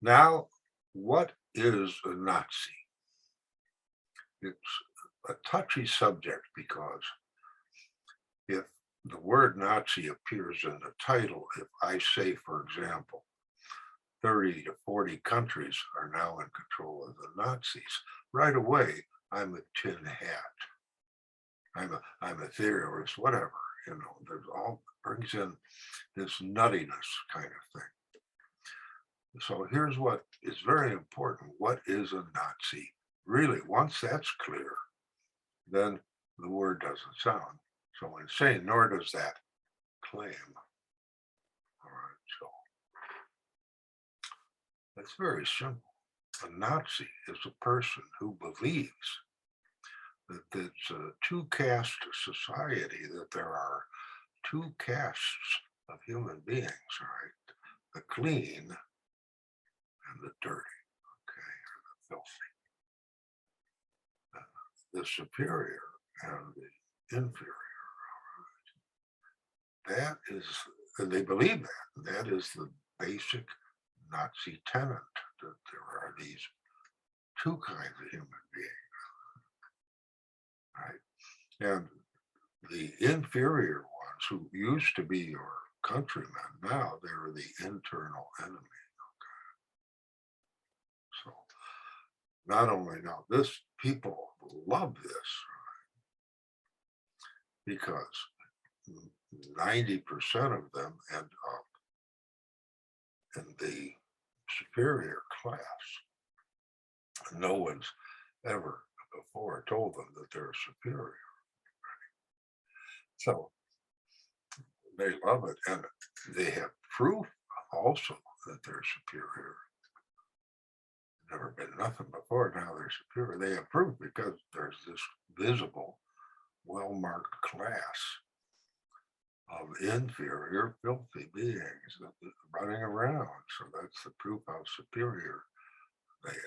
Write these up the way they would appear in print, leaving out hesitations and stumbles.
Now, what is a Nazi? It's a touchy subject because if the word Nazi appears in the title, if I say, for example, 30 to 40 countries are now in control of the Nazis, right away, I'm a tin hat. I'm a theorist, whatever, there's all brings in this nuttiness kind of thing. So here's what is very important. What is a Nazi? Really, once that's clear, then the word doesn't sound so insane, nor does that claim. All right, so it's very simple. A Nazi is a person who believes that it's a two caste society, that there are two castes of human beings, right? The clean and the dirty, okay, or the filthy, the superior and the inferior. That is, and they believe that. That is the basic Nazi tenet, that there are these two kinds of human beings, right? And the inferior ones who used to be your countrymen, now they're the internal enemy. So not only now, this people love this because 90% of them end up in the superior class. No one's ever before told them that they're superior. So they love it. And they have proof also that they're superior. Never been nothing before. Now they're superior. They have proof because there's this visible, well marked class of inferior, filthy beings running around. So that's the proof how superior they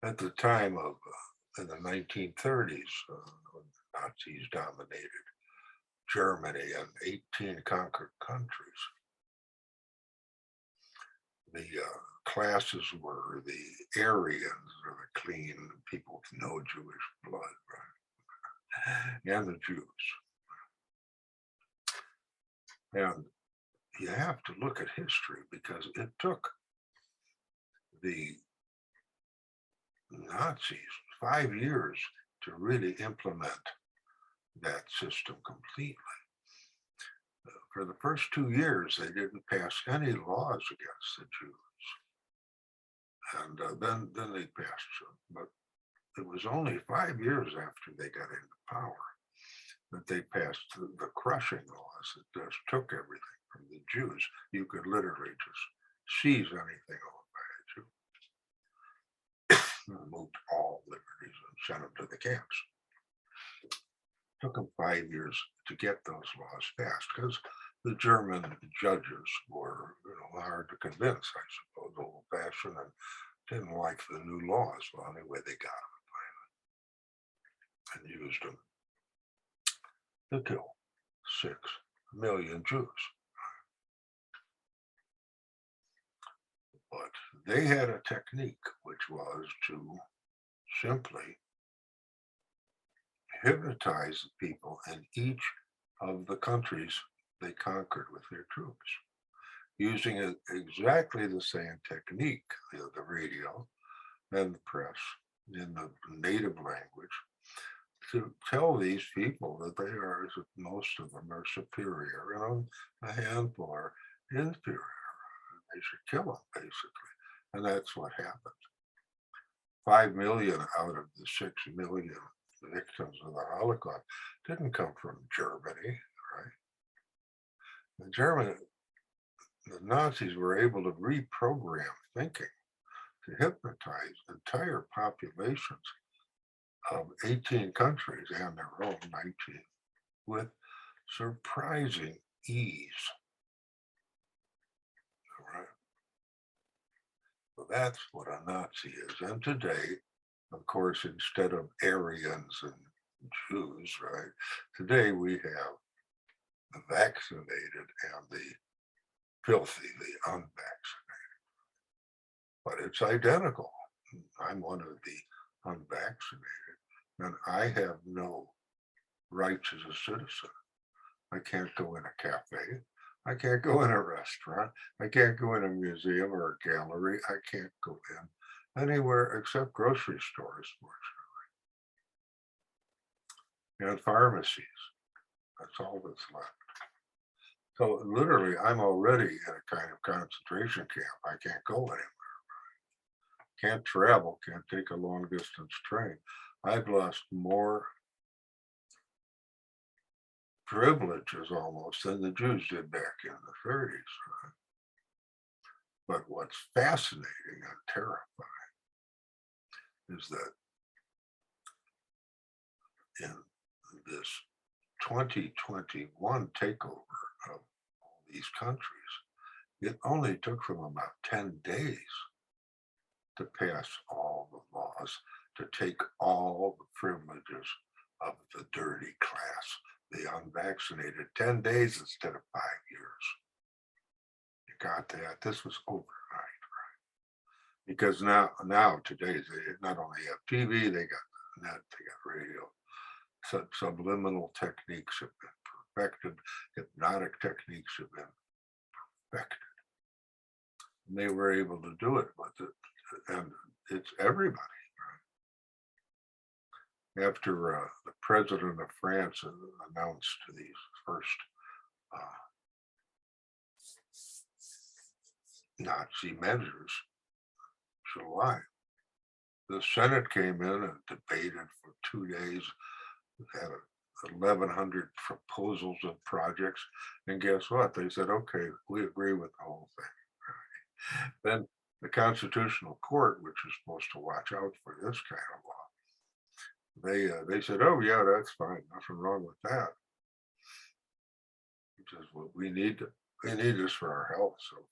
are. At the time of, in the 1930s, when the Nazis dominated Germany and 18 conquered countries, the classes were the Aryans, or the clean people with no Jewish blood, right? And the Jews. And you have to look at history because it took the Nazis 5 years to really implement that system completely. For the first 2 years, they didn't pass any laws against the Jews, and then they passed some. But it was only 5 years after they got into power that they passed the crushing laws that just took everything from the Jews. You could literally just seize anything owned by a Jew, removed all liberties, and sent them to the camps. Took them 5 years to get those laws passed because the German judges were, hard to convince, I suppose, old-fashioned, and didn't like the new laws. Well, anyway, they got them and used them to kill 6 million Jews. But they had a technique, which was to simply hypnotize the people in each of the countries they conquered with their troops, using exactly the same technique, the radio and the press in the native language, to tell these people that they are, most of them are superior, and a handful are inferior. They should kill them, basically. And that's what happened. 5 million out of the 6 million victims of the Holocaust didn't come from Germany, right? The Nazis were able to reprogram thinking to hypnotize entire populations of 18 countries and their own 19 with surprising ease. All right. So that's what a Nazi is. And today, of course, instead of Aryans and Jews, right, today we have the vaccinated and the filthy, the unvaccinated. But it's identical. I'm one of the unvaccinated, and I have no rights as a citizen. I can't go in a cafe. I can't go in a restaurant. I can't go in a museum or a gallery. I can't go in anywhere except grocery stores, fortunately, and pharmacies. That's all that's left. So literally, I'm already in a kind of concentration camp. I can't go anywhere. Can't travel. Can't take a long distance train. I've lost more privileges almost than the Jews did back in the 30s. Right? But what's fascinating and terrifying is that in this 2021 takeover of all these countries, it only took them about 10 days to pass all the laws, to take all the privileges of the dirty class, the unvaccinated, 10 days instead of 5 years. You got that? This was overnight, right? Because now today, they not only have TV, they got the net, they got radio. Subliminal techniques have been perfected, hypnotic techniques have been perfected. And they were able to do it, and it's everybody. Right? After the president of France announced these first Nazi measures, July, the Senate came in and debated for 2 days, had 1,100 proposals of projects, and guess what? They said, okay, we agree with the whole thing. Then the Constitutional Court, which is supposed to watch out for this kind of law, they said, oh yeah, that's fine, nothing wrong with that. Because well, we need this for our health. So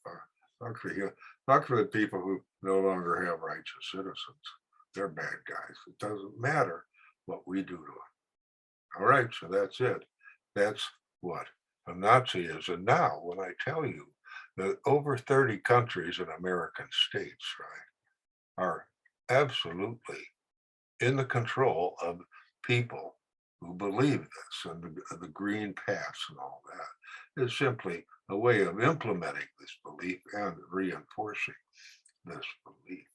talk for you, talk for the people who no longer have rights as citizens. They're bad guys. It doesn't matter what we do to them. All right, so that's it. That's what a Nazi is. And now, when I tell you that over 30 countries and American states, right, are absolutely in the control of people who believe this, and the green pass and all that is simply a way of implementing this belief and reinforcing this belief.